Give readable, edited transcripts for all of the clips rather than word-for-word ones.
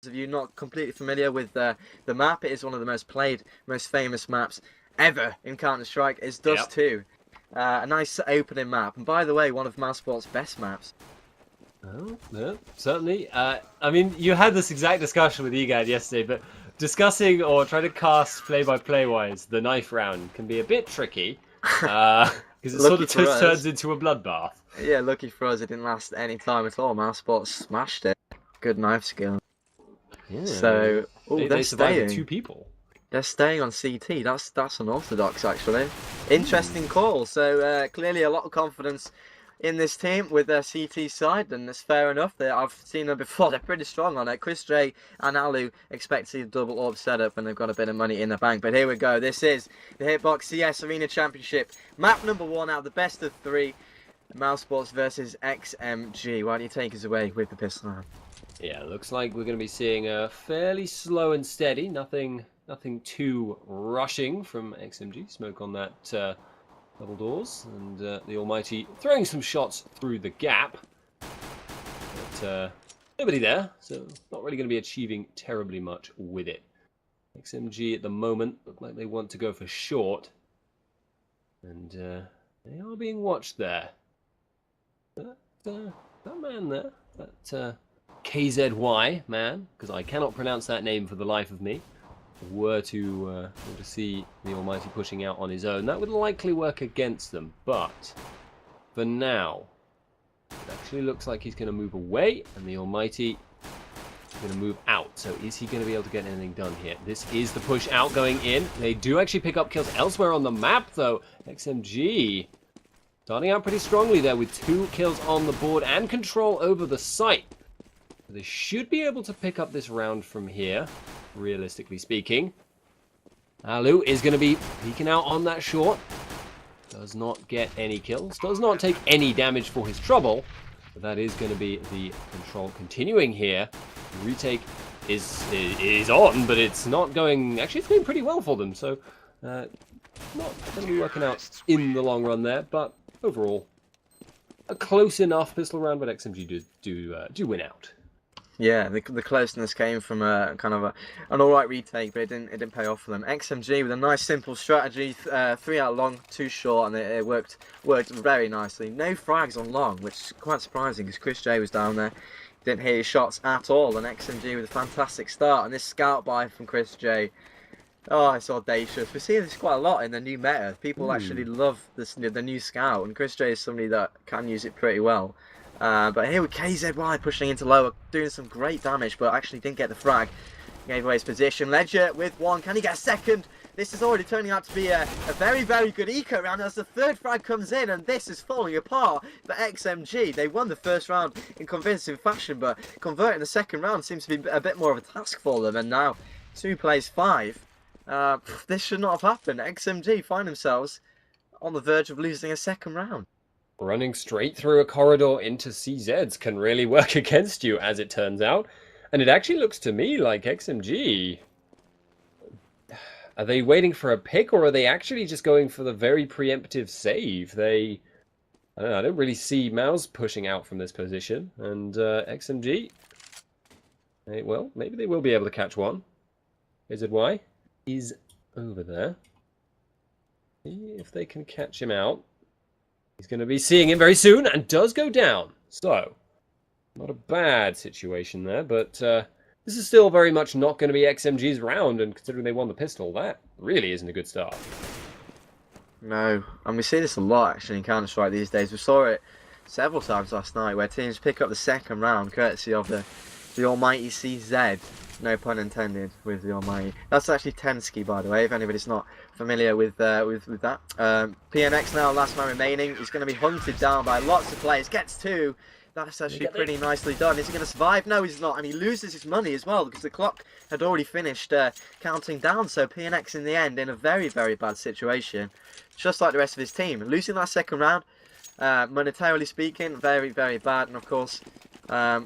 of you not completely familiar with the map, it is one of the most played, most famous maps ever in Counter-Strike. It's Dust Yep. 2. A nice opening map. And by the way, one of Mousesports' best maps. Oh, yeah, certainly. I mean, you had this exact discussion with Egad yesterday, but discussing or trying to cast play-by-play wise, the knife round can be a bit tricky because it sort Lucky of for just turns us. into a bloodbath. Yeah, lucky for us, it didn't last any time at all. Mousesports smashed it. Good knife skill. Yeah, So, oh, they survived with two staying. people. They're staying on CT. That's unorthodox, actually. Interesting call. So clearly a lot of confidence in this team with their CT side, and that's fair enough. I've seen them before. They're pretty strong on it. Chris J and Alu expect to see a double orb setup, and they've got a bit of money in the bank. But here we go. This is the Hitbox CS Arena Championship. Map number 1 out of the best of 3. Mousesports versus XMG. Why don't you take us away with the pistol round? Yeah, looks like we're going to be seeing a fairly slow and steady. Nothing too rushing from XMG. Smoke on that double doors, and the Almighty throwing some shots through the gap. But nobody there, so not really going to be achieving terribly much with it. XMG at the moment look like they want to go for short, and they are being watched there. That man there, that KZY man, because I cannot pronounce that name for the life of me, were to see the Almighty pushing out on his own, that would likely work against them. But for now, it actually looks like he's going to move away, and the Almighty is going to move out. So is he going to be able to get anything done here? This is the push out going in. They do actually pick up kills elsewhere on the map, though. XMG starting out pretty strongly there with 2 kills on the board and control over the site. They should be able to pick up this round from here, realistically speaking. Alu is going to be peeking out on that short. Does not get any kills. Does not take any damage for his trouble. But that is going to be the control continuing here. Retake is on, but it's not going... Actually, it's going pretty well for them. So, not going to be working out in the long run there. But overall, a close enough pistol round, but XMG do win out. Yeah, the closeness came from a kind of an alright retake, but it didn't pay off for them. XMG with a nice simple strategy, 3 out long, 2 short, and it worked very nicely. No frags on long, which is quite surprising because Chris J was down there, didn't hear his shots at all, and XMG with a fantastic start. And this scout buy from Chris J, oh, it's audacious. We're seeing this quite a lot in the new meta. People actually love the new scout, and Chris J is somebody that can use it pretty well. But here with KZY pushing into lower, doing some great damage, but actually didn't get the frag. Gave away his position. Ledger with 1. Can he get a second? This is already turning out to be a very, very good eco round as the 3rd frag comes in, and this is falling apart for XMG. They won the first round in convincing fashion, but converting the second round seems to be a bit more of a task for them. And now 2 plays 5. This should not have happened. XMG find themselves on the verge of losing a second round. Running straight through a corridor into CZs can really work against you, as it turns out. And it actually looks to me like XMG... Are they waiting for a pick, or are they actually just going for the very preemptive save? I don't know, I don't really see Mouse pushing out from this position. And XMG... well, maybe they will be able to catch one. KZY is over there. See if they can catch him out. He's going to be seeing him very soon, and does go down. So, not a bad situation there, but this is still very much not going to be XMG's round, and considering they won the pistol, that really isn't a good start. No, and we see this a lot actually in Counter-Strike these days. We saw it several times last night where teams pick up the second round courtesy of the almighty CZ. No pun intended with the almighty. That's actually Tensky, by the way, if anybody's not familiar with that. PNX now, last man remaining. He's going to be hunted down by lots of players. Gets 2. That's actually pretty nicely done. Is he going to survive? No, he's not. And he loses his money as well because the clock had already finished counting down. So PNX in the end in a very, very bad situation. Just like the rest of his team. Losing that second round, monetarily speaking, very, very bad. And of course,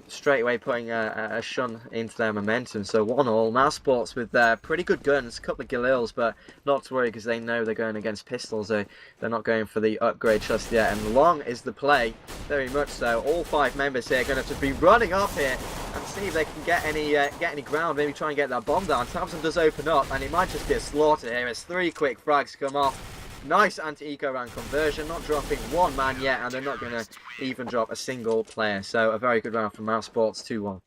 straight away putting a shun into their momentum. So 1-1. Mousesports with pretty good guns, a couple of Galils, but not to worry because they know they're going against pistols. They're not going for the upgrade just yet. And long is the play, very much so. All 5 members here are going to have to be running up here and see if they can get any ground. Maybe try and get that bomb down. Thompson does open up, and it might just be a slaughter here as 3 quick frags come off. Nice anti-eco round conversion, not dropping 1 man yet, and they're not going to even drop a single player. So a very good round from Mousesports, 2-1.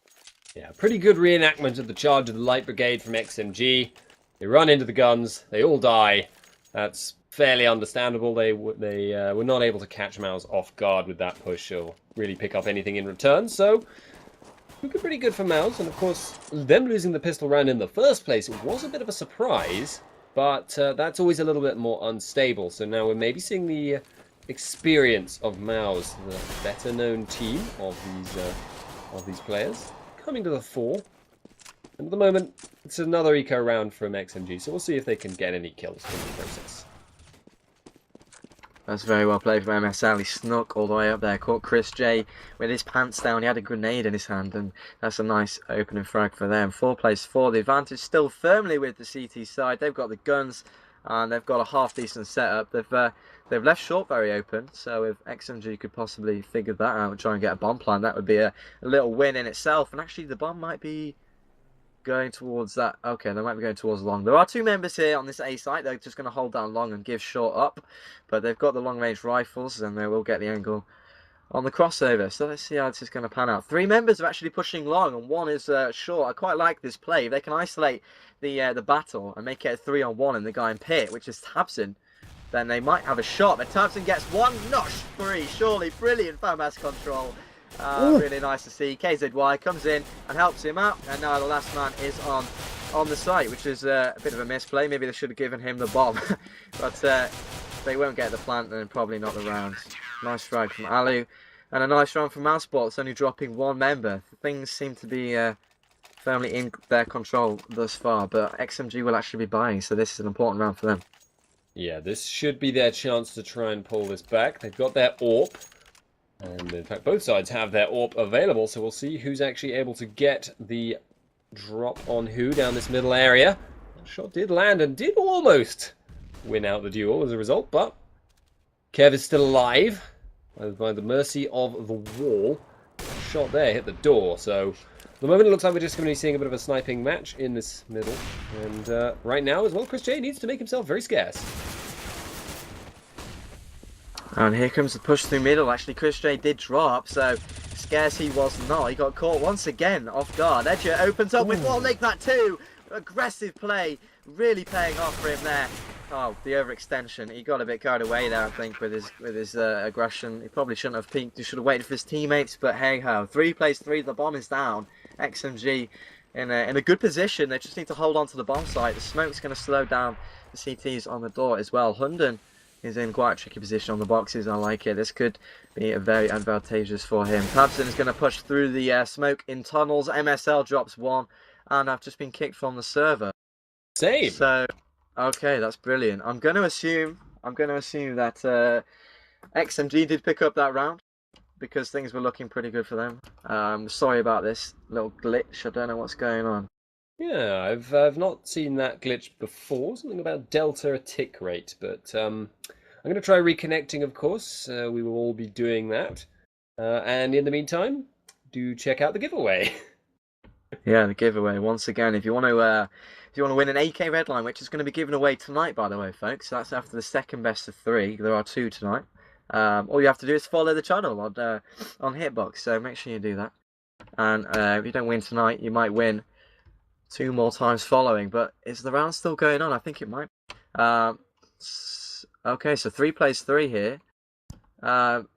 Yeah, pretty good reenactment of the charge of the Light Brigade from XMG. They run into the guns, they all die. That's fairly understandable. They were not able to catch Mouse off guard with that push or really pick up anything in return. So looking pretty good for Mouse, and of course them losing the pistol round in the first place was a bit of a surprise. But that's always a little bit more unstable. So now we're maybe seeing the experience of Mouse, the better-known team of these players, coming to the fore. And at the moment, it's another eco round from XMG. So we'll see if they can get any kills in the process. That's very well played from MSL. He snuck all the way up there, caught Chris J with his pants down. He had a grenade in his hand, and that's a nice opening frag for them. 4 plays 4. The advantage still firmly with the CT side. They've got the guns, and they've got a half-decent setup. They've left short very open, so if XMG could possibly figure that out and try and get a bomb plant, that would be a little win in itself. And actually, the bomb might be going towards that. Okay, they might be going towards long. There are 2 members here on this A site. They're just going to hold down long and give short up, but they've got the long range rifles and they will get the angle on the crossover. So let's see how this is going to pan out. 3 members are actually pushing long and 1 is short. I quite like this play. If they can isolate the battle and make it a 3-on-1 and the guy in pit, which is Tabson, then they might have a shot. But Tabson gets 1 notch free. Surely brilliant FAMAS control. Really nice to see. KZY comes in and helps him out, and now the last man is on the site, which is a bit of a misplay. Maybe they should have given him the bomb, but they won't get the plant and probably not the round. Nice frag from Alu, and a nice round from Mousesports, only dropping 1 member. Things seem to be firmly in their control thus far, but XMG will actually be buying, so this is an important round for them. Yeah, this should be their chance to try and pull this back. They've got their AWP. And in fact, both sides have their AWP available, so we'll see who's actually able to get the drop on who down this middle area. That shot did land and did almost win out the duel as a result, but Kev is still alive by the mercy of the wall. Shot there hit the door, so at the moment it looks like we're just going to be seeing a bit of a sniping match in this middle. And right now as well, Chris J needs to make himself very scarce. And here comes the push through middle. Actually, Chris J did drop, so scarce he was not. He got caught once again off guard. Edger opens up with 1, make that 2. Aggressive play, really paying off for him there. Oh, the overextension. He got a bit carried away there, I think, with his aggression. He probably shouldn't have peeked. He should have waited for his teammates, but hey ho. 3 plays 3, the bomb is down. XMG in a good position. They just need to hold on to the bomb site. The smoke's going to slow down the CTs on the door as well. Hunden is in quite a tricky position on the boxes. I like it. This could be a very advantageous for him. Tabson is going to push through the smoke in tunnels. MSL drops 1, and I've just been kicked from the server. Same. So, okay, that's brilliant. I'm going to assume that XMG did pick up that round because things were looking pretty good for them. Sorry about this little glitch. I don't know what's going on. Yeah, I've not seen that glitch before. Something about delta tick rate, but I'm going to try reconnecting, of course. We will all be doing that. And in the meantime, do check out the giveaway. Yeah, the giveaway once again. If you want to win an AK Redline, which is going to be given away tonight, by the way, folks. That's after the second best of 3. There are 2 tonight. All you have to do is follow the channel on Hitbox. So make sure you do that. And if you don't win tonight, you might win 2 more times following, but is the round still going on? I think it might. Okay, so 3 plays 3 here.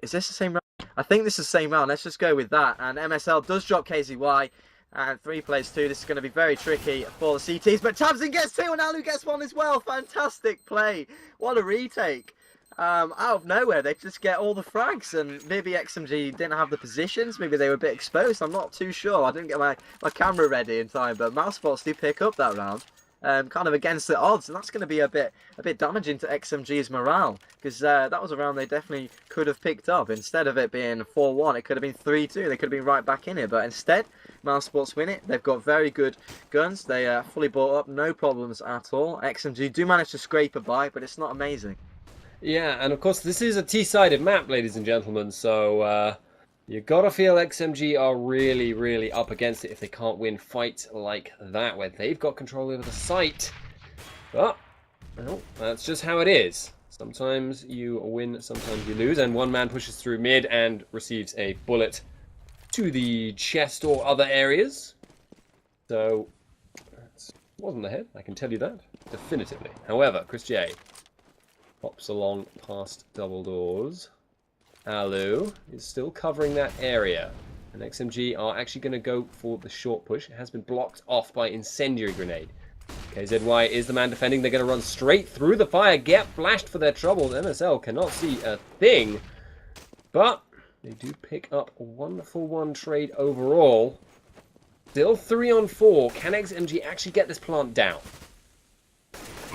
Is this the same round? I think this is the same round. Let's just go with that. And MSL does drop KZY. And 3 plays 2. This is going to be very tricky for the CTs. But Tabson gets 2 and Alu gets 1 as well. Fantastic play. What a retake. Out of nowhere, they just get all the frags. And maybe XMG didn't have the positions. Maybe they were a bit exposed. I'm not too sure. I didn't get my camera ready in time. But Mousesports did pick up that round. kind of against the odds, and that's going to be a bit damaging to XMG's morale, because that was a round they definitely could have picked up. Instead of it being 4-1, it could have been 3-2. They could have been right back in it, but instead, Mousesports win it. They've got very good guns. They fully bought up, no problems at all. XMG do manage to scrape a bye, but it's not amazing. Yeah, and of course this is a T-sided map, ladies and gentlemen, so you gotta feel XMG are really, really up against it if they can't win fights like that, where they've got control over the site. But, well, that's just how it is. Sometimes you win, sometimes you lose, and one man pushes through mid and receives a bullet to the chest or other areas. So, that wasn't the head, I can tell you that, definitively. However, Chris J pops along past double doors. Alu is still covering that area. And XMG are actually going to go for the short push. It has been blocked off by incendiary grenade. KZY is the man defending. They're going to run straight through the fire, get flashed for their troubles. MSL cannot see a thing. But they do pick up a 1-for-1 trade overall. Still 3-on-4. Can XMG actually get this plant down?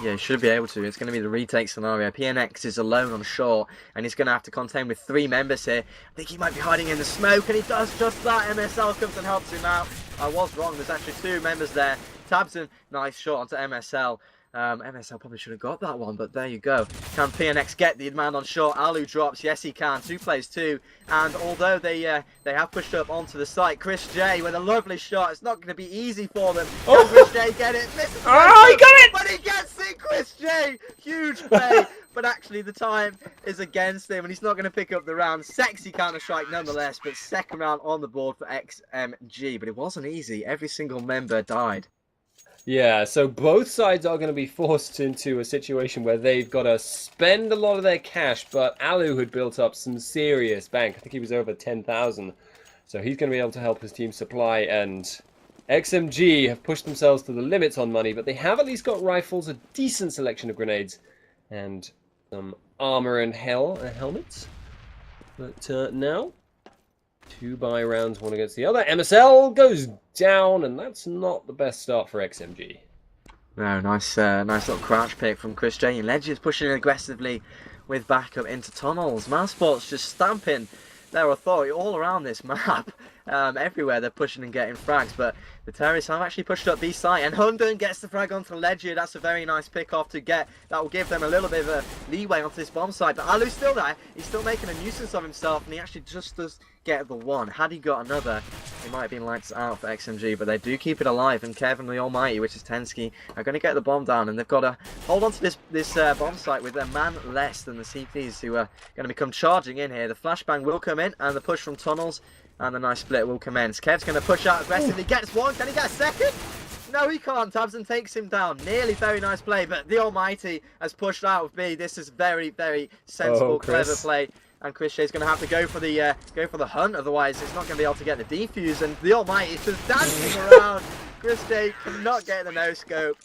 Yeah, he should be able to. It's going to be the retake scenario. PNX is alone on shore, and he's going to have to contend with 3 members here. I think he might be hiding in the smoke, and he does just that. MSL comes and helps him out. I was wrong. There's actually 2 members there. Tabson, nice shot onto MSL. MSL probably should have got that one, but there you go. Can PNX get the man on shore? Alu drops. Yes, he can. 2 plays 2. And although they have pushed up onto the site, Chris J with a lovely shot. It's not going to be easy for them. Can Chris J get it? Misses he got it! But he gets it, Chris J! Huge play. But actually the time is against him, and he's not going to pick up the round. Sexy counter-strike nonetheless, but second round on the board for XMG. But it wasn't easy. Every single member died. Yeah, so both sides are going to be forced into a situation where they've got to spend a lot of their cash, but Alu had built up some serious bank. I think he was over 10,000. So he's going to be able to help his team supply, and XMG have pushed themselves to the limits on money, but they have at least got rifles, a decent selection of grenades, and some armor and helmets. But now, 2 buy rounds, one against the other. MSL goes down, and that's not the best start for XMG. No, nice little crouch pick from Chris J. And Ledger's pushing aggressively with backup into tunnels. Mousesports just stamping their authority all around this map. Everywhere they're pushing and getting frags, but the terrorists have actually pushed up B site, and Hunden gets the frag onto Ledger. That's a very nice pick off to get. That will give them a little bit of a leeway onto this bomb site, but Alu's still there. He's still making a nuisance of himself, and he actually just does get the one. Had he got another, it might have been lights out for XMG, but they do keep it alive, and Kevin the Almighty, which is Tensky, are going to get the bomb down, and they've got to hold on to this bomb site with a man less than the CPs, who are going to become charging in here. The flashbang will come in, and the push from tunnels and the nice split will commence. Kev's going to push out aggressively, gets one. Can he get a second? No, he can't. Tabson takes him down. Nearly very nice play, but the Almighty has pushed out with B. This is very, very sensible, clever play. And Chris Shea's going to have to go for the hunt, otherwise he's not going to be able to get the defuse. And the Almighty is just dancing around. Chris Shea cannot get the no-scope.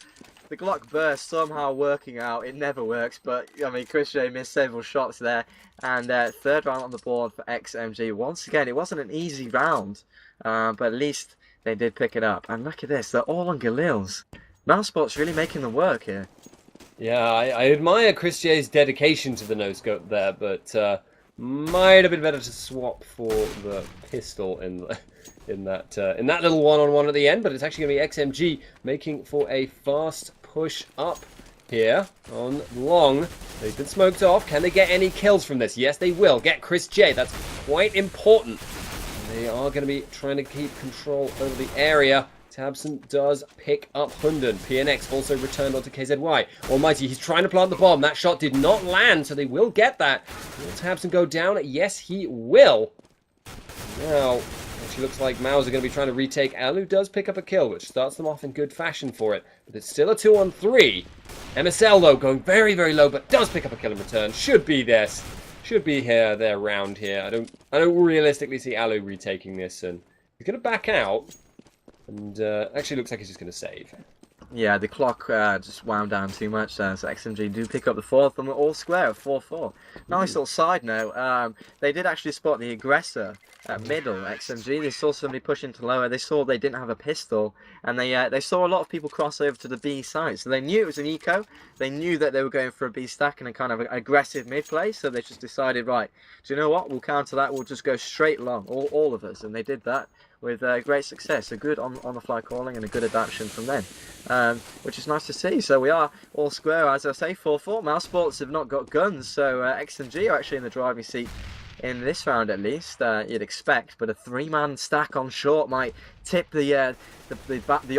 The Glock burst somehow working out. It never works, but I mean, Chris Shea missed several shots there. And third round on the board for XMG. Once again, it wasn't an easy round, but at least they did pick it up. And look at this, they're all on Galils. Mousesports really making the work here. Yeah, I admire Chris Shea's dedication to the no-scope there, but might have been better to swap for the pistol in that little one-on-one at the end. But it's actually going to be XMG making for a fast push up here on long. They've been smoked off. Can they get any kills from this? Yes, they will. Get Chris J. That's quite important. They are going to be trying to keep control over the area. Tabson does pick up Hunden. PNX also returned onto KZY. Almighty, he's trying to plant the bomb. That shot did not land, so they will get that. Will Tabson go down? Yes, he will. Now, actually looks like Mouse are going to be trying to retake. Alu does pick up a kill, which starts them off in good fashion for it. But it's still a 2-on-3. MSL, though, going very, very low, but does pick up a kill in return. Should be this. Should be here, their round here. I don't realistically see Alu retaking this, and he's going to back out. And actually looks like he's just going to save. Yeah, the clock just wound down too much there, so XMG do pick up the fourth, and we're all square, 4-4. Nice little side note, they did actually spot the aggressor at middle, XMG. They saw somebody pushing to lower, they saw they didn't have a pistol, and they saw a lot of people cross over to the B site, so they knew it was an eco, they knew that they were going for a B stack and a kind of aggressive mid play, so they just decided, right, do you know what, we'll counter that, we'll just go straight long, all of us, and they did that with great success. A good on-the-fly calling and a good adaptation from them, which is nice to see. So we are all square, as I say, 4-4. Mousesports have not got guns, so XMG are actually in the driving seat in this round at least, you'd expect. But a three-man stack on short might tip the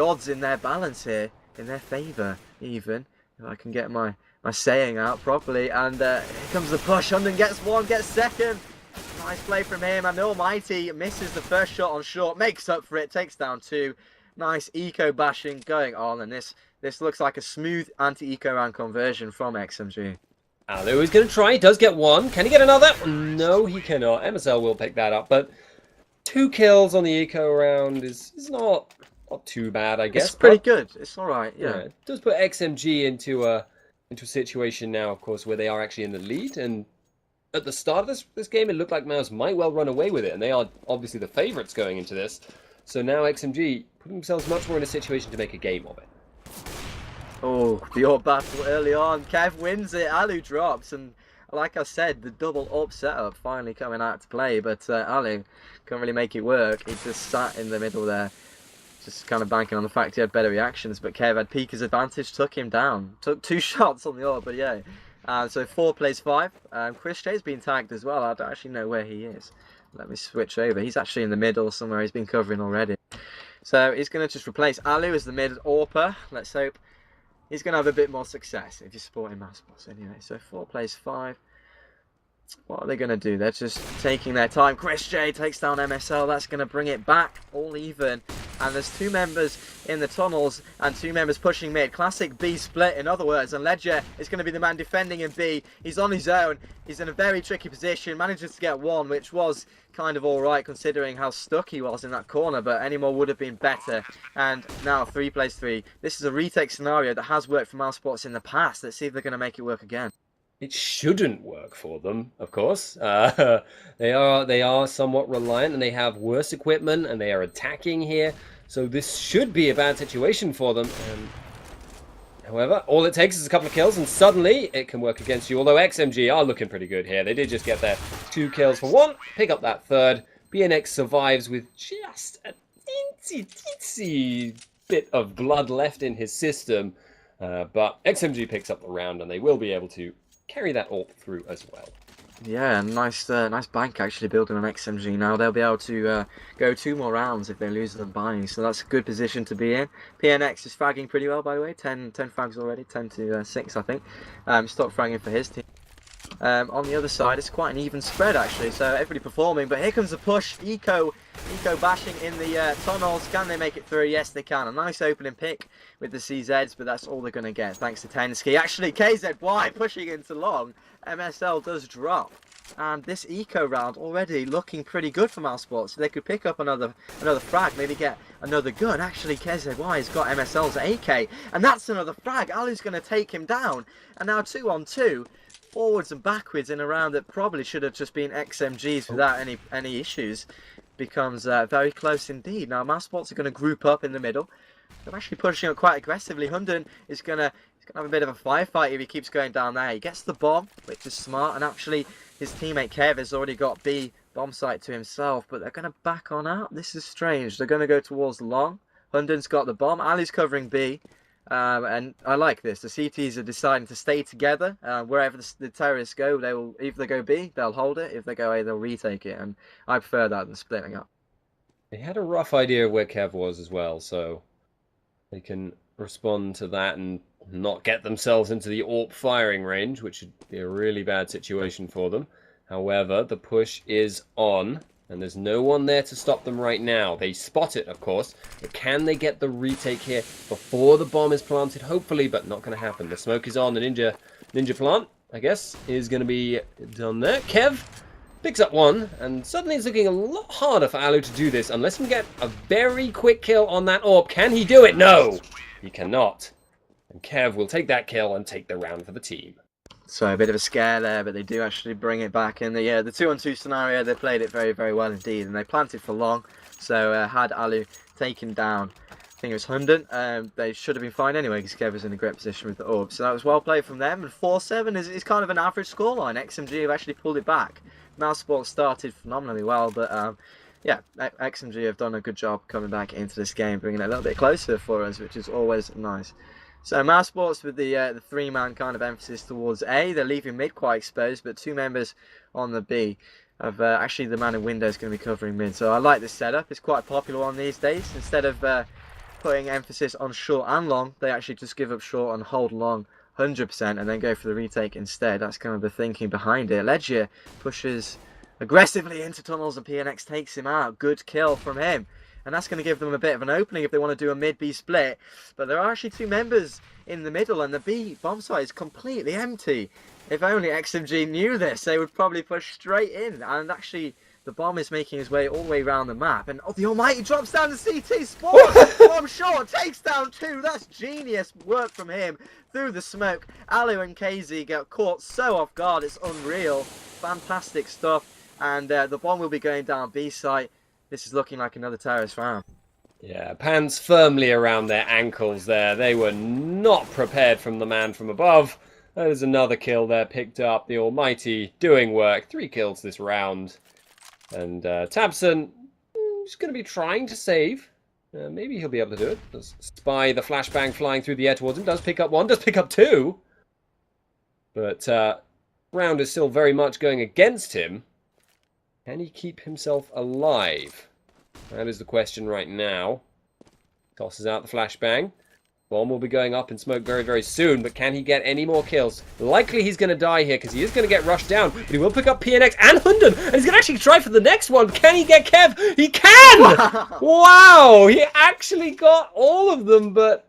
odds in their balance here, in their favour even, if I can get my saying out properly. And here comes the push. Hunden gets one, gets second. Nice play from him, and the Almighty misses the first shot on short, makes up for it, takes down two. Nice eco bashing going on, and this looks like a smooth anti-eco round conversion from XMG. Alu is going to try, he does get one. Can he get another? No, he cannot. MSL will pick that up, but 2 kills on the eco round is not too bad, I guess. It's pretty good. It's all right, yeah. It does put XMG into a situation now, of course, where they are actually in the lead, and at the start of this game, it looked like Mouse might well run away with it, and they are obviously the favourites going into this. So now XMG putting themselves much more in a situation to make a game of it. Oh, the AWP battle early on. Kev wins it, Alu drops, and like I said, the double AWP setup finally coming out to play, but Alu couldn't really make it work. He just sat in the middle there, just kind of banking on the fact he had better reactions, but Kev had Pika's advantage, took him down. Took 2 shots on the AWP, but yeah. So 4 plays 5. Chris J's been tagged as well. I don't actually know where he is. Let me switch over. He's actually in the middle somewhere. He's been covering already. So he's going to just replace Alu as the mid AWPer. Let's hope he's going to have a bit more success if you're supporting Mousesports anyway. So 4 plays 5. What are they going to do? They're just taking their time. Chris J takes down MSL. That's going to bring it back all even. And there's 2 members in the tunnels and 2 members pushing mid. Classic B split, in other words. And Ledger is going to be the man defending in B. He's on his own. He's in a very tricky position. Manages to get 1, which was kind of alright considering how stuck he was in that corner. But any more would have been better. And now 3 plays 3. This is a retake scenario that has worked for Mousesports in the past. Let's see if they're going to make it work again. It shouldn't work for them, of course. They are somewhat reliant, and they have worse equipment, and they are attacking here. So this should be a bad situation for them. However, all it takes is a couple of kills, and suddenly it can work against you. Although XMG are looking pretty good here. They did just get their 2 kills for 1, pick up that 3rd. BNX survives with just a teensy bit of blood left in his system. But XMG picks up the round, and they will be able to carry that AWP through as well. Yeah, nice bank actually building on XMG now. They'll be able to go 2 more rounds if they lose them buying, so that's a good position to be in. PNX is fragging pretty well, by the way. 10 frags already, 10 to 6, I think. Stop fragging for his team. On the other side, it's quite an even spread actually, so everybody performing. But here comes the push. Eco bashing in the tunnels. Can they make it through? Yes, they can. A nice opening pick with the CZs, but that's all they're going to get thanks to Tensky. Actually, KZY pushing into long. MSL does drop. And this eco round already looking pretty good for Mousesports. So they could pick up another frag, maybe get another gun. Actually, KZY has got MSL's AK, and that's another frag. Alu's going to take him down. And now 2 on 2. Forwards and backwards in a round that probably should have just been XMGs without any issues, becomes very close indeed. Now Mousesports are going to group up in the middle. They're actually pushing up quite aggressively. Hunden is going to have a bit of a firefight if he keeps going down there. He gets the bomb, which is smart, and actually his teammate Kev has already got B bomb site to himself, but they're going to back on out. This is strange. They're going to go towards long. Hunden's got the bomb. Ali's covering B. And I like this. The CTs are deciding to stay together. Wherever the terrorists go, they will. If they go B, they'll hold it. If they go A, they'll retake it. And I prefer that than splitting up. They had a rough idea of where Kev was as well, so they can respond to that and not get themselves into the AWP firing range, which would be a really bad situation for them. However, the push is on, and there's no one there to stop them right now. They spot it, of course, but can they get the retake here before the bomb is planted? Hopefully, but not going to happen. The smoke is on. The ninja plant, I guess, is going to be done there. Kev picks up 1, and suddenly it's looking a lot harder for Alu to do this, unless he can get a very quick kill on that AWP. Can he do it? No! he cannot. And Kev will take that kill and take the round for the team. So a bit of a scare there, but they do actually bring it back. And the 2-on-2 scenario, they played it very, very well indeed. And they planted for long. So had Alu taken down, I think it was Hunden, they should have been fine anyway because Kev was in a great position with the orb. So that was well played from them. And 4-7 is kind of an average scoreline. XMG have actually pulled it back. Mousesports started phenomenally well, but yeah, XMG have done a good job coming back into this game, bringing it a little bit closer for us, which is always nice. So Mousesports with the three-man kind of emphasis towards A. They're leaving mid quite exposed, but two members on the B. Of actually the man in window is going to be covering mid. So I like this setup. It's quite a popular one these days. Instead of putting emphasis on short and long, they actually just give up short and hold long 100% and then go for the retake instead. That's kind of the thinking behind it. Legia pushes aggressively into tunnels and PNX takes him out. Good kill from him. And that's going to give them a bit of an opening if they want to do a mid-B split. But there are actually two members in the middle and the B bomb site is completely empty. If only XMG knew this, they would probably push straight in. And actually, the bomb is making his way all the way around the map. And oh, the Almighty drops down the CT spot. Bomb short, takes down two. That's genius work from him through the smoke. Alu and KZ get caught so off guard. It's unreal. Fantastic stuff. And the bomb will be going down B site. This is looking like another terrorist round. Yeah, pants firmly around their ankles there. They were not prepared from the man from above. There's another kill there picked up. The Almighty doing work. 3 kills this round. And Tabson is going to be trying to save. Maybe he'll be able to do it. Does spy the flashbang flying through the air towards him. Does pick up one. Does pick up 2. But round is still very much going against him. Can he keep himself alive? That is the question right now. Tosses out the flashbang. Bomb will be going up in smoke very, very soon, but can he get any more kills? Likely he's going to die here because he is going to get rushed down, but he will pick up PNX and Hunden, and he's going to actually try for the next one. Can he get Kev? He can! Wow! He actually got all of them, but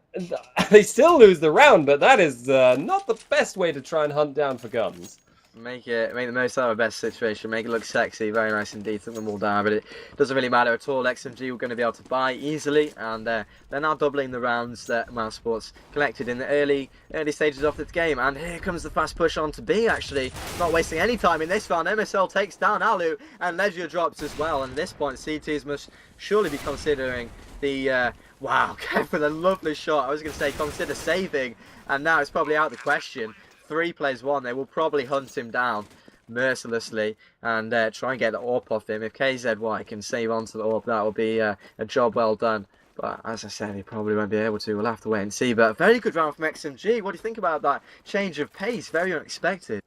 they still lose the round, but that is not the best way to try and hunt down for guns. Make the most out of the best situation, make it look sexy, very nice indeed, took them all down, but it doesn't really matter at all. XMG were going to be able to buy easily, and they're now doubling the rounds that Mousesports collected in the early stages of the game. And here comes the fast push on to B, actually, not wasting any time in this round. MSL takes down Alu, and Legia drops as well, and at this point CTs must surely be considering the, wow, Kev with a lovely shot. I was going to say consider saving, and now it's probably out of the question. 3 plays 1, they will probably hunt him down mercilessly and try and get the orb off him. If KZY can save onto the orb, that will be a job well done. But as I said, he probably won't be able to. We'll have to wait and see. But a very good round from XMG. What do you think about that change of pace? Very unexpected.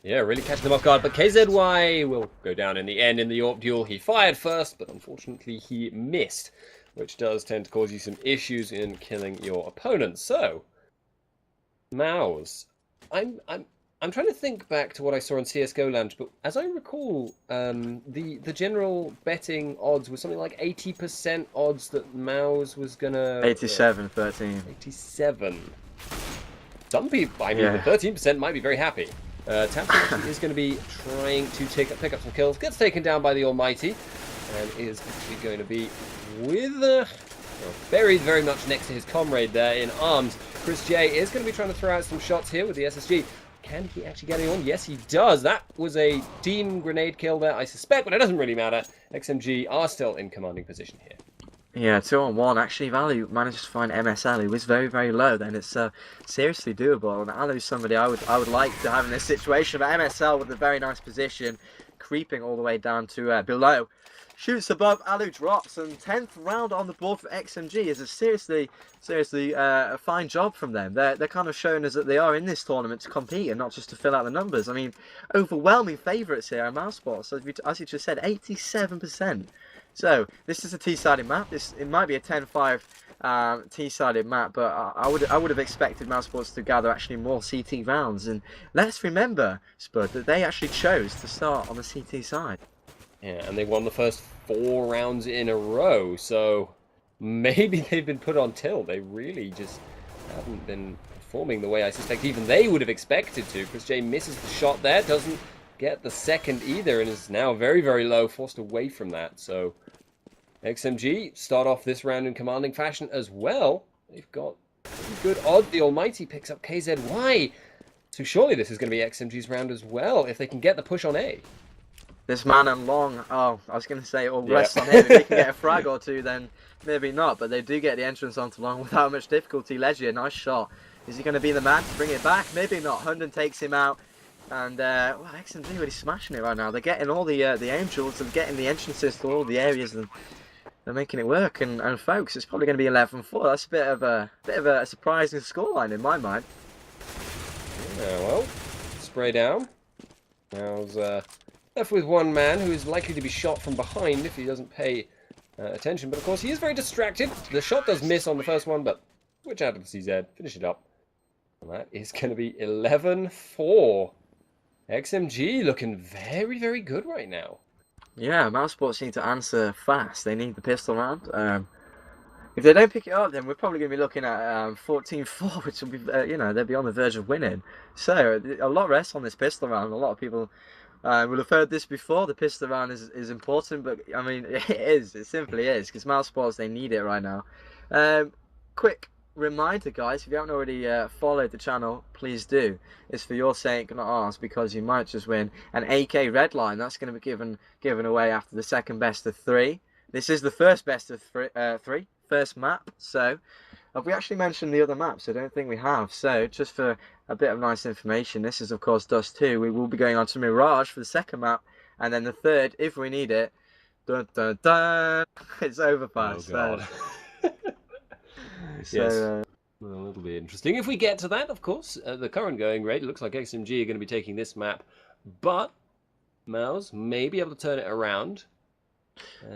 Yeah, really catching them off guard. But KZY will go down in the end in the orb duel. He fired first, but unfortunately he missed, which does tend to cause you some issues in killing your opponent. So, Mouse. I'm trying to think back to what I saw in CS:GO Lounge, but as I recall, the general betting odds was something like 80% odds that Mouse was gonna 87-13. 87. Some people, I mean, the 13% might be very happy. Tabson is going to be trying to pick up some kills. Gets taken down by the Almighty, and is actually going to be with buried very much next to his comrade there in arms. Chris J is going to be trying to throw out some shots here with the SSG. Can he actually get anyone? Yes, he does. That was a team grenade kill there, I suspect, but it doesn't really matter. XMG are still in commanding position here. Yeah, 2-on-1. Actually, if Alu manages to find MSL, who is very, very low, then it's seriously doable. And Alu's somebody I would like to have in this situation. But MSL with a very nice position, creeping all the way down to below. Shoots above, Alu drops, and 10th round on the board for XMG is a seriously a fine job from them. They're kind of showing us that they are in this tournament to compete and not just to fill out the numbers. I mean, overwhelming favourites here are Mousesports. So as you just said, 87%. So this is a T-sided map. It might be a 10-5 T-sided map, but I would have expected Mousesports to gather actually more CT rounds. And let's remember, Spud, that they actually chose to start on the CT side. Yeah, and they won the first 4 rounds in a row, so maybe they've been put on tilt. They really just haven't been performing the way I suspect even they would have expected to. Chris J misses the shot there, doesn't get the second either, and is now very, very low, forced away from that. So XMG start off this round in commanding fashion as well. They've got good odds. The Almighty picks up KZY. So surely this is going to be XMG's round as well, if they can get the push on A. This man and long, oh, I was going to say all Yeah. rests on him. If he can get a frag or two, then maybe not. But they do get the entrance onto long without much difficulty. Legia, nice shot. Is he going to be the man to bring it back? Maybe not. Hunden takes him out. And, well, XMG really smashing it right now. They're getting all the aim jewels and getting the entrances to all the areas. And they're making it work. And folks, it's probably going to be 11-4. That's a bit of a surprising scoreline in my mind. Yeah, well, spray down. Now's left with one man who is likely to be shot from behind if he doesn't pay attention. But of course, he is very distracted. The shot does miss on the first one, but switch out of the CZ, finish it up. And that is going to be 11-4. XMG looking very, very good right now. Yeah, Mousesports need to answer fast. They need the pistol round. If they don't pick it up, then we're probably going to be looking at 14-4, which will be, you know, they'll be on the verge of winning. So, a lot rests on this pistol round. A lot of people will have heard this before. The pistol round is important, but, I mean, it is. It simply is, because Mousesports, they need it right now. Quick reminder, guys, if you haven't already followed the channel, please do. It's for your sake, not ours, because you might just win an AK Redline. That's going to be given away after the second best of 3. This is the first best of 3. First map. So have we actually mentioned the other maps? I don't think we have. So just for a bit of nice information, this is of course Dust 2. We will be going on to Mirage for the second map, and then the third, if we need it, dun, dun, dun, it's Overpass. Oh god. So, yes. Well, it'll be interesting if we get to that, of course. The current going rate, it looks like XMG are going to be taking this map, but Mouse may be able to turn it around.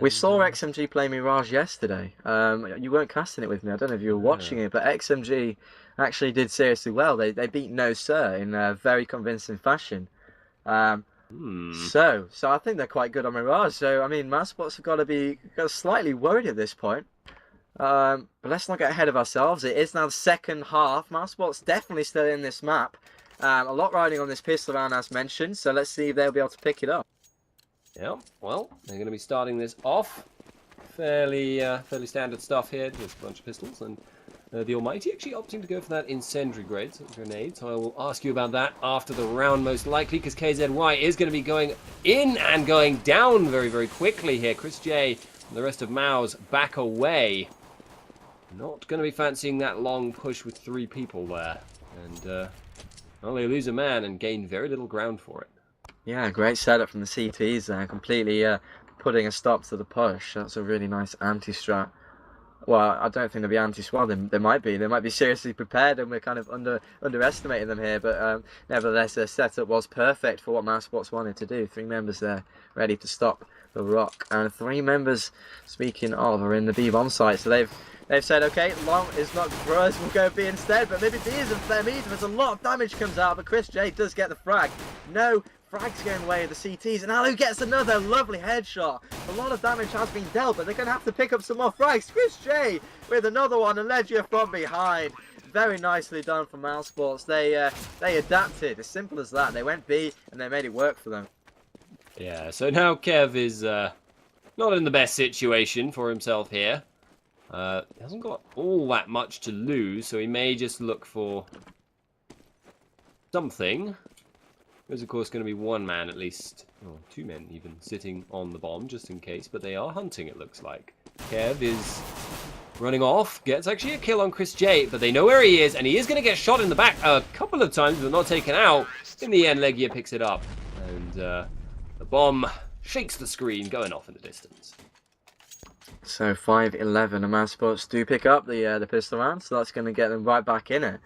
We saw XMG play Mirage yesterday. You weren't casting it with me. I don't know if you were watching it, but XMG actually did seriously well. They beat No Sir in a very convincing fashion. So I think they're quite good on Mirage. So I mean, Mousesports have got to be slightly worried at this point. But let's not get ahead of ourselves. It is now the second half. Mousesports definitely still in this map. A lot riding on this pistol round as mentioned. So let's see if they'll be able to pick it up. Yeah, well, they're going to be starting this off. Fairly standard stuff here, just a bunch of pistols. And the Almighty actually opting to go for that incendiary grade, so grenade. So I will ask you about that after the round, most likely, because KZY is going to be going in and going down very, very quickly here. Chris J and the rest of Mouse back away. Not going to be fancying that long push with 3 people there. And well, they lose a man and gain very little ground for it. Yeah, great setup from the CTs there, completely putting a stop to the push. That's a really nice anti-strat. Well, I don't think they'll be anti-swell. They might be. They might be seriously prepared, and we're kind of underestimating them here. But nevertheless, their setup was perfect for what Mousesports wanted to do. 3 members there, ready to stop the rock, and 3 members, speaking of, are in the B bomb site. So they've said, okay, long is not for us. We'll go B instead. But maybe B isn't for them either. There's a lot of damage comes out, but Chris J does get the frag. No. Frag's going away with the CTs, and Alu gets another lovely headshot. A lot of damage has been dealt, but they're going to have to pick up some more frags. Chris J with another one, and Legia from behind. Very nicely done from Mousesports. They adapted, as simple as that. They went B, and they made it work for them. Yeah, so now Kev is not in the best situation for himself here. He hasn't got all that much to lose, so he may just look for something. There's of course going to be 1 man at least, or 2 men even, sitting on the bomb just in case, but they are hunting it looks like. Kev is running off, gets actually a kill on Chris J, but they know where he is, and he is going to get shot in the back a couple of times, but not taken out. In the end, Legia picks it up, and the bomb shakes the screen, going off in the distance. So 5-11, and Mousesports do pick up the pistol round, so that's going to get them right back in it.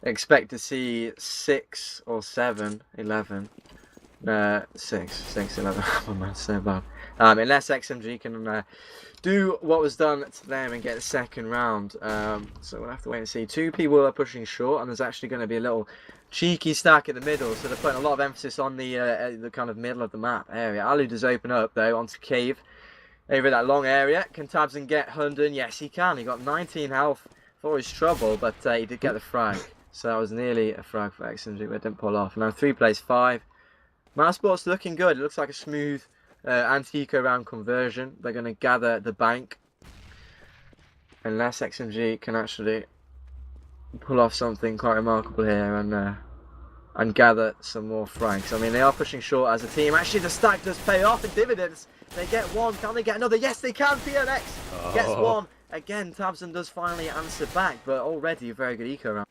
Expect to see 6 or 7, 11. 6, 11. Oh man, so bad. Unless XMG can do what was done to them and get the second round. So we'll have to wait and see. 2 people are pushing short, and there's actually going to be a little cheeky stack in the middle. So they're putting a lot of emphasis on the kind of middle of the map area. Alu does open up though onto Cave over that long area. Can Tabson get Hunden? Yes, he can. He got 19 health for his trouble, but he did get the frag. So that was nearly a frag for XMG, but it didn't pull off. Now 3 plays 5. Mousesports looking good. It looks like a smooth anti-eco round conversion. They're going to gather the bank. Unless XMG can actually pull off something quite remarkable here and gather some more frags. I mean, they are pushing short as a team. Actually, the stack does pay off in dividends. They get one. Can they get another? Yes, they can. PNX gets one. Again, Tabson does finally answer back, but already a very good eco round.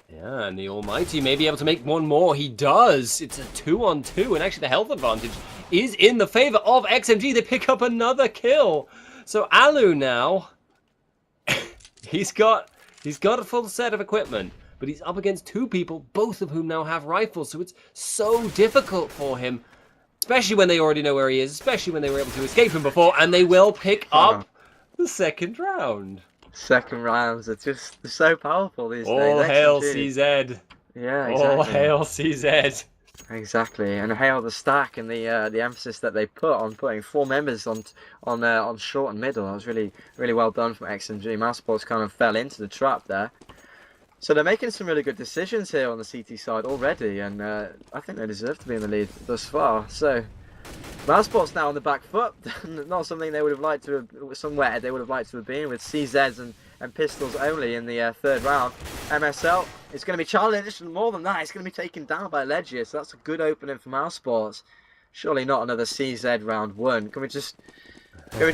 Yeah, and the Almighty may be able to make one more. He does. It's a 2-on-2, and actually the health advantage is in the favor of XMG. They pick up another kill. So Alu now, he's got a full set of equipment, but he's up against two people, both of whom now have rifles. So it's so difficult for him, especially when they already know where he is, especially when they were able to escape him before, and they will pick up the second round. Second rounds are just so powerful these days. All hail CZ. Yeah, exactly. All hail CZ. Exactly, and hail the stack and the emphasis that they put on putting 4 members on short and middle. That was really well done from XMG. Mousesports kind of fell into the trap there. So they're making some really good decisions here on the CT side already, and I think they deserve to be in the lead thus far. So Mousesports now on the back foot. Not something they would have liked to have, somewhere they would have liked to have been, with CZs and pistols only in the third round. MSL is going to be challenged, and more than that, it's going to be taken down by Legia. So that's a good opening for Mousesports. Surely not another CZ round 1. Can we just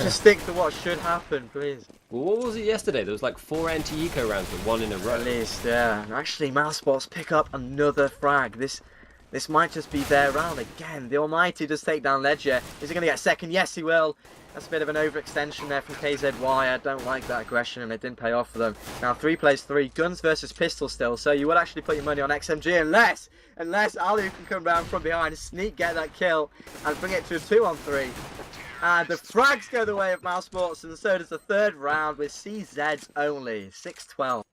stick to what should happen, please? Well, what was it yesterday? There was like 4 anti-eco rounds, but 1 in a row. At least, yeah. Actually, Mousesports pick up another frag. This might just be their round again. The Almighty does take down Legia. Is he going to get second? Yes, he will. That's a bit of an overextension there from KZY. I don't like that aggression, and it didn't pay off for them. Now 3 plays 3, guns versus pistols still. So you would actually put your money on XMG unless Alu can come round from behind, sneak, get that kill, and bring it to a 2-on-3. And the frags go the way of Mousesports, and so does the third round with CZs only. 6-12.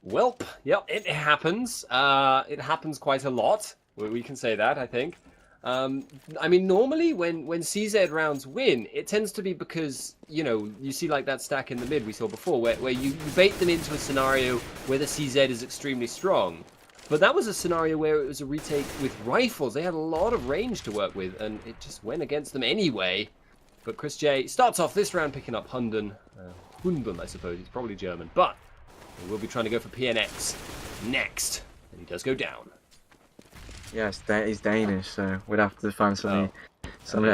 Welp, yep, it happens. It happens quite a lot. We can say that, I think. I mean, normally when CZ rounds win, it tends to be because, you know, you see like that stack in the mid we saw before, where you bait them into a scenario where the CZ is extremely strong. But that was a scenario where it was a retake with rifles. They had a lot of range to work with, and it just went against them anyway. But Chris J starts off this round picking up Hunden. Hunden, I suppose. He's probably German. But he will be trying to go for PNX next. And he does go down. Yes, he's Danish, so we'd have to find a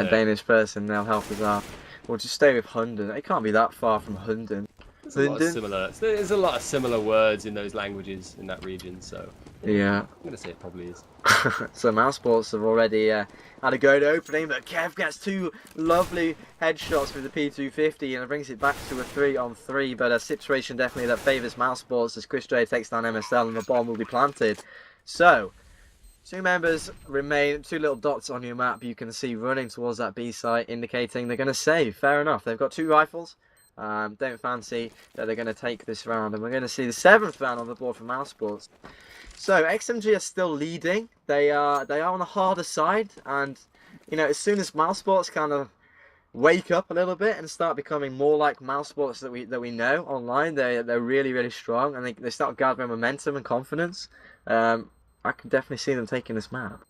Danish person. They'll help us out. We'll just stay with Hunden. It can't be that far from Hunden. There's a lot of similar words in those languages in that region, so yeah. I'm going to say it probably is. So Mousesports have already had a go at opening, but Kev gets 2 lovely headshots with the P250 and it brings it back to a 3-on-3, but a situation definitely that favours Mousesports as Chris J takes down MSL and the bomb will be planted. So 2 members remain, 2 little dots on your map you can see running towards that B site, indicating they're going to save. Fair enough. They've got 2 rifles. Don't fancy that they're going to take this round, and we're going to see the 7th round on the board for Mousesports. So XMG are still leading. They are on the harder side, and you know, as soon as Mousesports kind of wake up a little bit and start becoming more like Mousesports that we know online, they're really strong, and they start gathering momentum and confidence. I can definitely see them taking this map.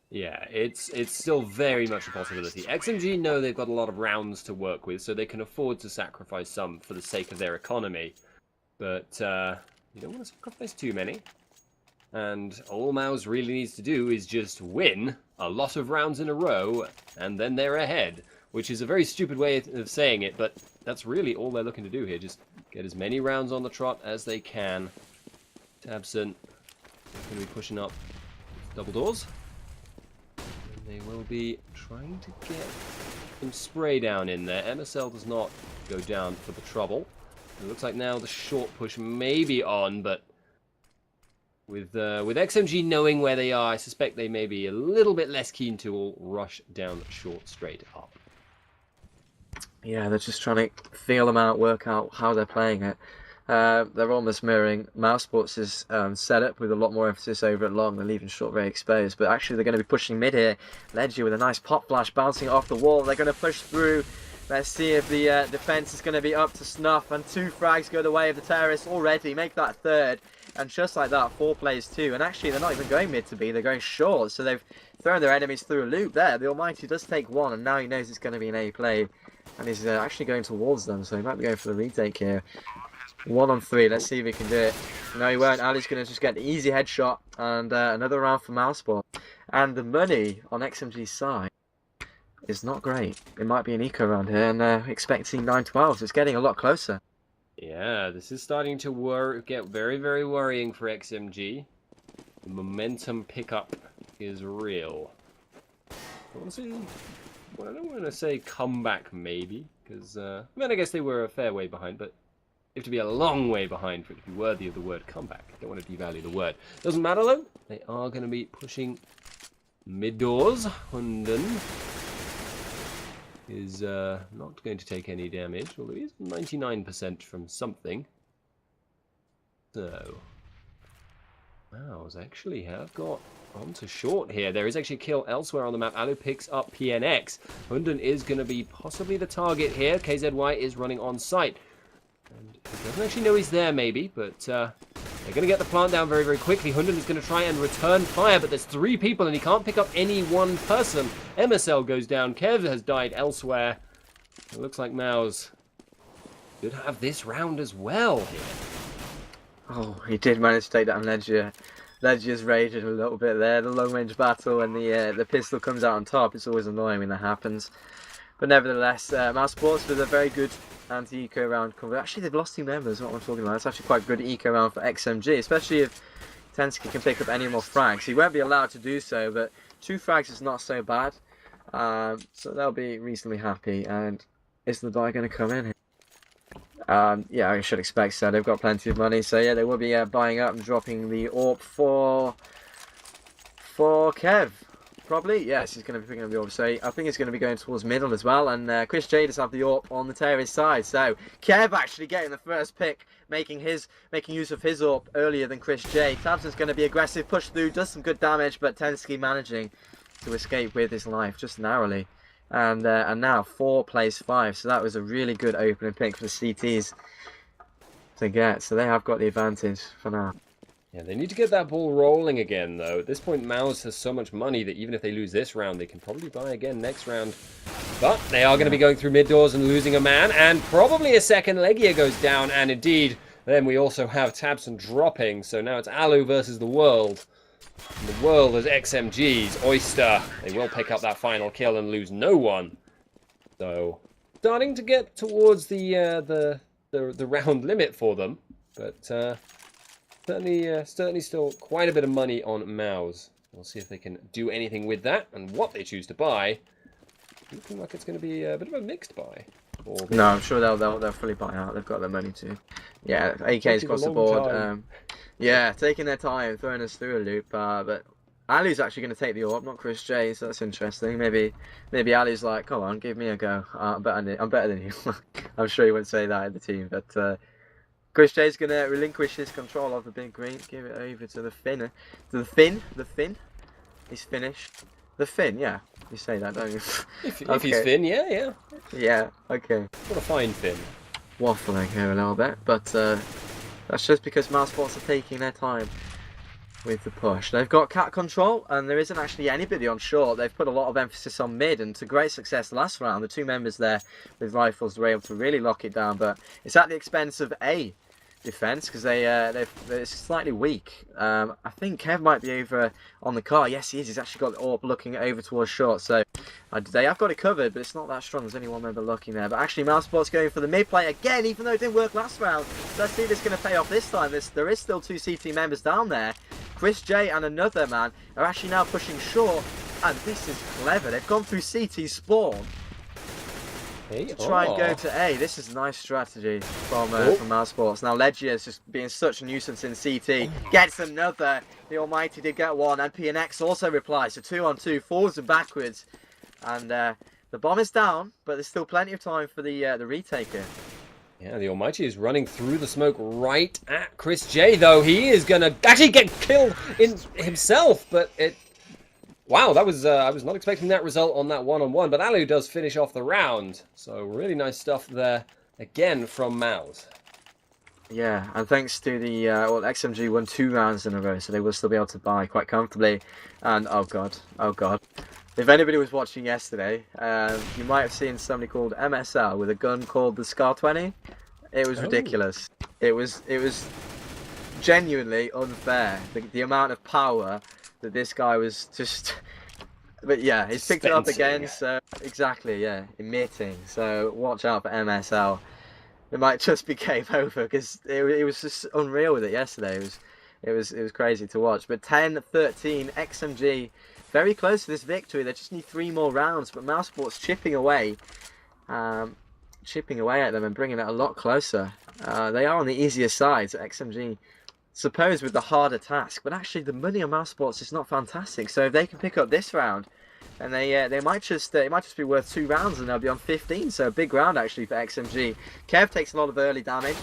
Yeah, it's still very much a possibility. XMG know they've got a lot of rounds to work with, so they can afford to sacrifice some for the sake of their economy. But you don't want to sacrifice too many. And all Mouse really needs to do is just win a lot of rounds in a row, and then they're ahead. Which is a very stupid way of saying it, but that's really all they're looking to do here. Just get as many rounds on the trot as they can. Tabson going to be pushing up double doors. They will be trying to get some spray down in there. MSL does not go down for the trouble. It looks like now the short push may be on, but with XMG knowing where they are, I suspect they may be a little bit less keen to all rush down short straight up. Yeah, they're just trying to feel them out, work out how they're playing it. They're almost mirroring Mousesports' setup with a lot more emphasis over at long. They're leaving short very exposed, but actually they're going to be pushing mid here. Legia with a nice pop flash bouncing off the wall. They're going to push through. Let's see if the defense is going to be up to snuff, and 2 frags go the way of the terrorists already. Make that 3rd, and just like that, 4 plays 2. And actually they're not even going mid to B, they're going short, so they've thrown their enemies through a loop there. The Almighty does take 1, and now he knows it's going to be an A play, and he's actually going towards them, so he might be going for the retake here. 1-on-3. Let's see if he can do it. No, he won't. Ali's going to just get the easy headshot. And another round for Mousesports. And the money on XMG's side is not great. It might be an eco round here. And expecting 9-12s. It's getting a lot closer. Yeah, this is starting to get very, very worrying for XMG. The momentum pickup is real. Honestly, well, I don't want to say comeback, maybe, because I mean, I guess they were a fair way behind, but you have to be a long way behind for it to be worthy of the word comeback. Don't want to devalue the word. Doesn't matter though. They are going to be pushing mid doors. Hunden is not going to take any damage, although he's 99% from something. So, Mouse actually have got onto short here. There is actually a kill elsewhere on the map. Alu picks up PNX. Hunden is going to be possibly the target here. KZY is running on site. And he doesn't actually know he's there, maybe, but they're going to get the plant down very, very quickly. Hunden is going to try and return fire, but there's 3 people, and he can't pick up any one person. MSL goes down. Kev has died elsewhere. It looks like Mouse could have this round as well here. Oh, he did manage to take down Ledger. Ledger's raging a little bit there. The long-range battle and the pistol comes out on top. It's always annoying when that happens. But nevertheless, Mousesports with a very good anti-eco round cover. Actually, they've lost 2 members, what I'm talking about. It's actually quite a good eco round for XMG, especially if Tensky can pick up any more frags. He won't be allowed to do so, but 2 frags is not so bad. So they'll be reasonably happy. And is the buy going to come in here? Yeah, I should expect so. They've got plenty of money, so yeah, they will be buying up and dropping the AWP for Kev. Probably, yes, he's going to be picking up the AWP. So I think he's going to be going towards middle as well. And Chris J does have the AWP on the terrorist side. So Kev actually getting the first pick, making use of his AWP earlier than Chris J. Tabson's going to be aggressive, push through, does some good damage, but Tensky managing to escape with his life just narrowly. And now 4 plays 5, so that was a really good opening pick for the CTs to get. So they have got the advantage for now. Yeah, they need to get that ball rolling again, though. At this point, Mouse has so much money that even if they lose this round, they can probably buy again next round. But they are going to be going through mid doors and losing a man, and probably a second. Legia goes down, and indeed, then we also have Tabson dropping. So now it's Alu versus the world. And the world is XMG's Oyster. They will pick up that final kill and lose no one. So starting to get towards the round limit for them, but certainly still quite a bit of money on Mouse. We'll see if they can do anything with that and what they choose to buy. Looking like it's going to be a bit of a mixed buy. No, I'm sure they'll fully buy out. They've got the money to. Yeah, AKs across the board. Yeah, taking their time, throwing us through a loop. But Ali's actually going to take the AWP, not Chris J. So that's interesting. Maybe Ali's like, come on, give me a go. I'm better than you. I'm sure he wouldn't say that in the team, but Chris J's going to relinquish his control of the big green, give it over to the Finn. The Finn. He's finished. The Finn, yeah. You say that, don't you? If he's Finn, yeah. Yeah, okay. What a fine Finn. Waffling here a little bit, but that's just because Mousesports are taking their time with the push. They've got cat control, and there isn't actually anybody on short. They've put a lot of emphasis on mid, and to great success last round. The 2 members there with rifles were able to really lock it down, but it's at the expense of A defense because they're slightly weak. I think Kev might be over on the car. Yes, he is. He's actually got the AWP looking over towards short, so they have got it covered, but it's not that strong. There's only 1 member looking there. But actually, Mousesports going for the mid play again, even though it didn't work last round. Let's see if it's going to pay off this time. There is still 2 CT members down there. Chris J and another man are actually now pushing short, and this is clever. They've gone through CT spawn to try and go to A. This is a nice strategy from Mousesports. Now Legia is just being such a nuisance in CT. Gets another. The Almighty did get 1, and PNX also replies. So 2-on-2, forwards and backwards. And the bomb is down, but there's still plenty of time for the retaker. Yeah, the Almighty is running through the smoke right at Chris J, though. He is going to actually get killed in himself, but wow, that was I was not expecting that result on that one-on-one, but Alu does finish off the round. So really nice stuff there again from Mouse. Yeah, and thanks to the XMG won 2 rounds in a row, so they will still be able to buy quite comfortably. And oh god, if anybody was watching yesterday, you might have seen somebody called MSL with a gun called the Scar 20. It was ridiculous. it was genuinely unfair. The amount of power that this guy was just. But yeah, he's picked it up again. So exactly, yeah, emitting. So watch out for MSL. It might just be game over because it was just unreal with it yesterday. It was crazy to watch. But 10-13, XMG very close to this victory. They just need 3 more rounds. But Mousesports chipping away at them and bringing it a lot closer. They are on the easier side. So XMG, suppose, with the harder task. But actually, the money on Mousesports is not fantastic. So if they can pick up this round, and they might just be worth 2 rounds, and they'll be on 15. So a big round actually for XMG. Kev takes a lot of early damage,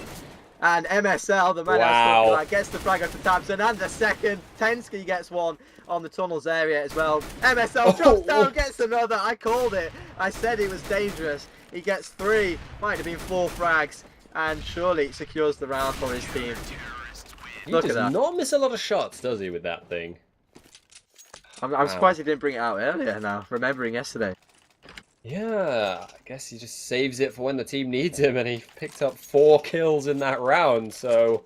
and MSL, the man else gets the frag onto Tabson, and the second. Tensky gets one on the tunnels area as well. MSL drops down, gets another. I called it. I said he was dangerous. He gets 3, might have been 4 frags, and surely secures the round for his team. Look at that. He does not miss a lot of shots, does he, with that thing? I'm surprised he didn't bring it out earlier now, remembering yesterday. Yeah, I guess he just saves it for when the team needs him, and he picked up 4 kills in that round, so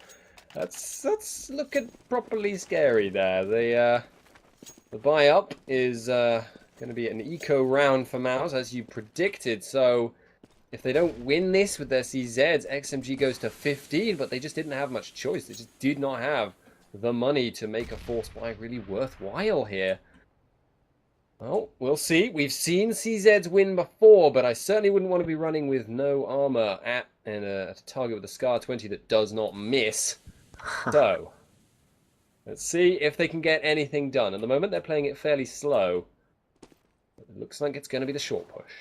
that's looking properly scary there. The buy-up is going to be an eco round for Mouse, as you predicted, so if they don't win this with their CZs, XMG goes to 15, but they just didn't have much choice. They just did not have the money to make a force buy really worthwhile here. Well, we'll see. We've seen CZs win before, but I certainly wouldn't want to be running with no armor at a target with a Scar 20 that does not miss. So, let's see if they can get anything done. At the moment, they're playing it fairly slow. It looks like it's going to be the short push.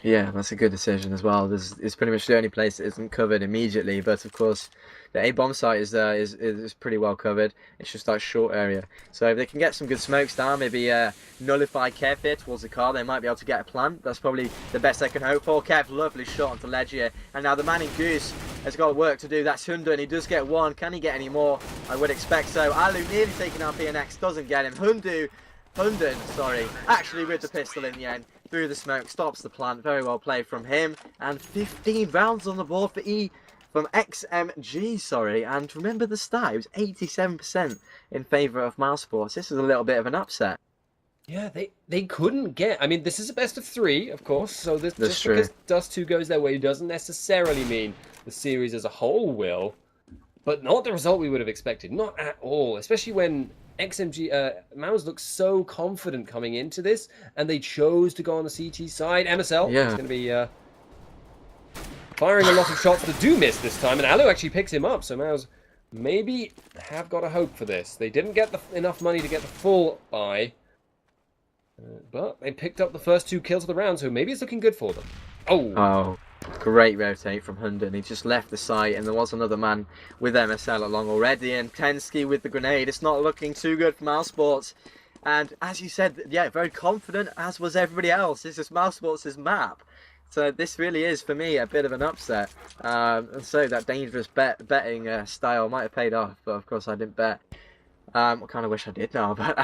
Yeah, that's a good decision as well. It's pretty much the only place that isn't covered immediately, but of course the A-bomb site is pretty well covered. It's just that short area. So if they can get some good smokes down, maybe nullify Kev here towards the car, they might be able to get a plant. That's probably the best they can hope for. Kev, lovely shot onto ledge here. And now the man in Goose has got work to do. That's Hundu, and he does get 1. Can he get any more? I would expect so. Alu nearly taking out PNX, doesn't get him. Hunden, sorry, actually with the pistol in the end, through the smoke, stops the plant. Very well played from him. And 15 rounds on the board for from XMG, sorry. And remember the stat, it was 87% in favour of Mousesports. This is a little bit of an upset. Yeah, they couldn't get... I mean, this is a best of 3, of course, so this just true. Because Dust 2 goes their way doesn't necessarily mean the series as a whole will, but not the result we would have expected. Not at all, especially when XMG, Mouse looks so confident coming into this, and they chose to go on the CT side. MSL is going to be firing a lot of shots that do miss this time, and Alu actually picks him up, so Mouse maybe have got a hope for this. They didn't get enough money to get the full buy, but they picked up the first 2 kills of the round, so maybe it's looking good for them. Oh, great rotate from Hunden. He just left the site, and there was another man with MSL along already, and Tensky with the grenade. It's not looking too good for Mousesports. And as you said, yeah, very confident, as was everybody else. This is Mousesports' map. So this really is, for me, a bit of an upset. And so that dangerous betting style might have paid off, but of course I didn't bet. I kind of wish I did now, but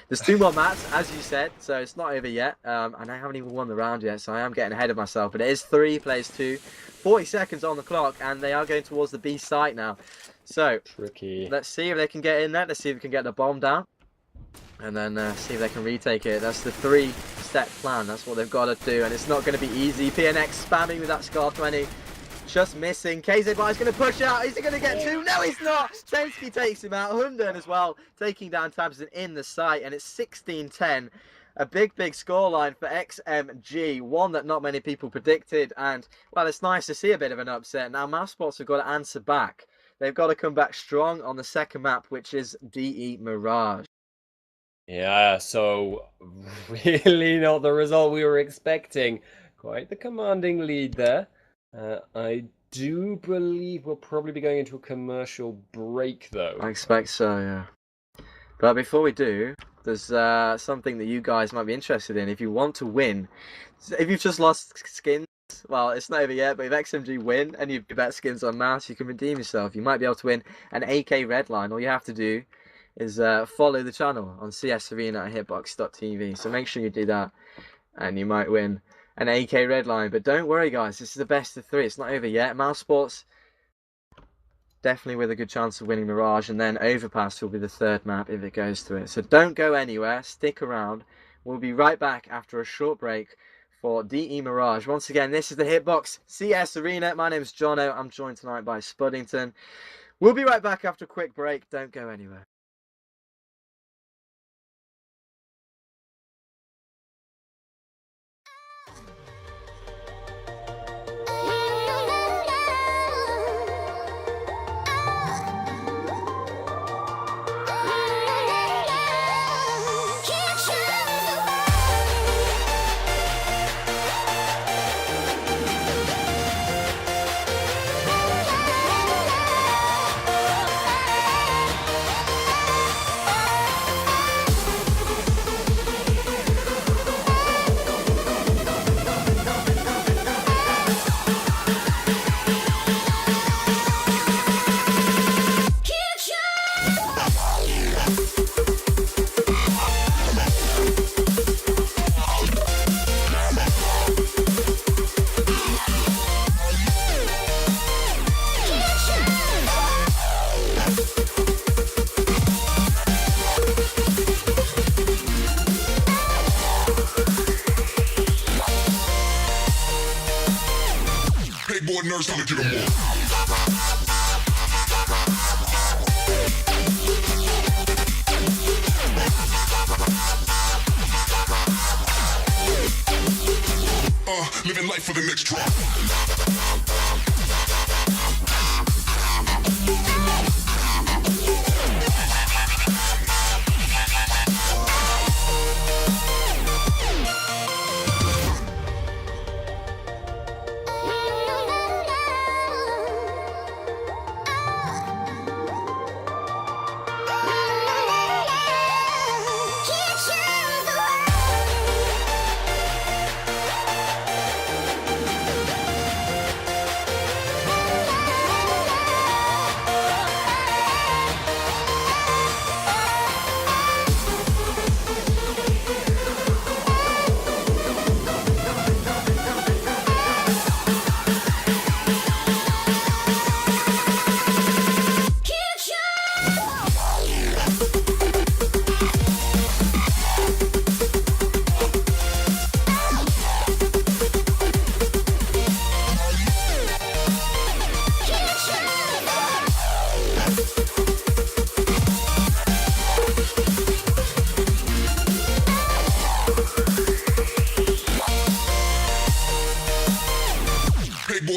there's 2 more mats, as you said, so it's not over yet. And I haven't even won the round yet, so I am getting ahead of myself. But it is 3 plays 2, 40 seconds on the clock, and they are going towards the B site now. So tricky. Let's see if they can get in there. Let's see if we can get the bomb down, and then see if they can retake it. That's the 3-step plan. That's what they've got to do, and it's not going to be easy. PNX spamming with that Scar 20. Just missing. KZY is going to push out. Is he going to get 2? No, he's not. Tensky takes him out. Hunden as well, taking down Tabson in the site. And it's 16-10. A big scoreline for XMG. One that not many people predicted. And, well, it's nice to see a bit of an upset. Now, Mousesports have got to answer back. They've got to come back strong on the second map, which is DE Mirage. Yeah, so really not the result we were expecting. Quite the commanding lead there. I do believe we'll probably be going into a commercial break, though. I expect so, yeah. But before we do, there's something that you guys might be interested in. If you want to win, if you've just lost skins, well, it's not over yet, but if XMG win and you bet skins on Mouse, you can redeem yourself. You might be able to win an AK Redline. All you have to do is follow the channel on CS Arena at hitbox.tv. So make sure you do that, and you might win an AK Redline. But don't worry, guys, this is the best of 3. It's not over yet. Mousesports definitely with a good chance of winning Mirage, and then Overpass will be the third map if it goes to it. So don't go anywhere, stick around. We'll be right back after a short break for DE Mirage. Once again, this is the Hitbox CS Arena. My name is Jono. I'm joined tonight by Spuddington. We'll be right back after a quick break. Don't go anywhere. Nurse, I'ma get 'em all. Living life for the next drop.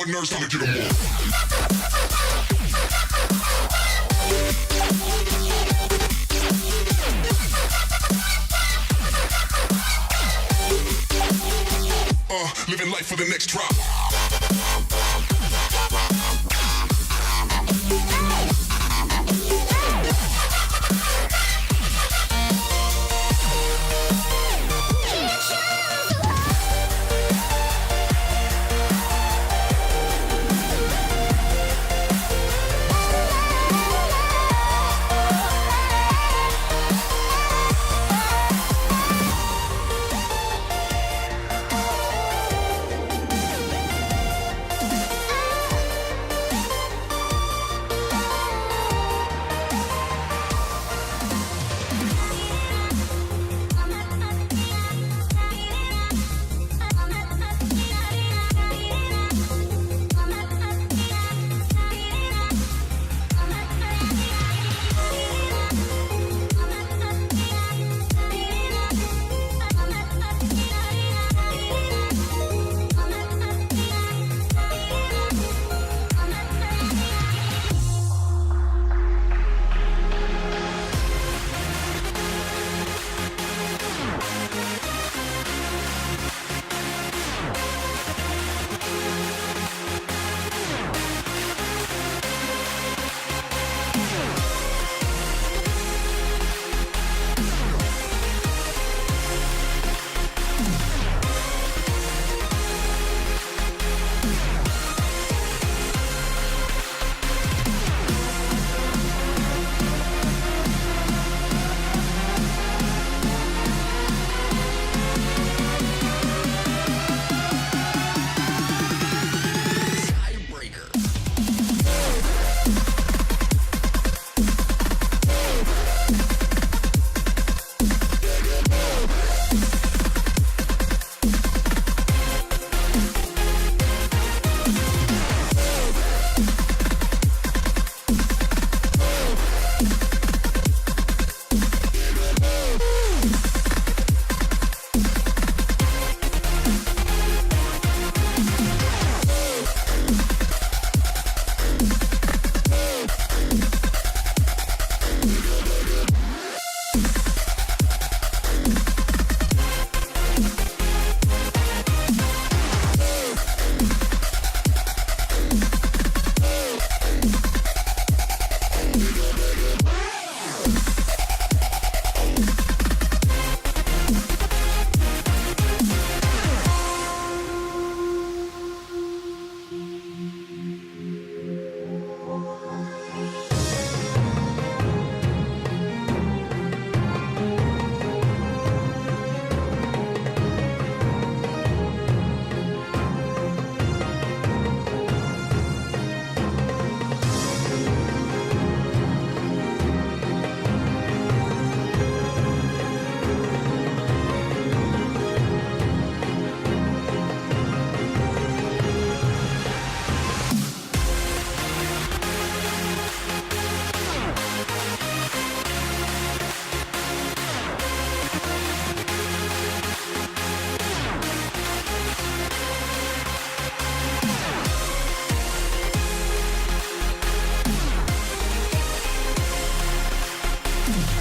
Nurse, I'ma get 'em all. Living life for the next drop. more.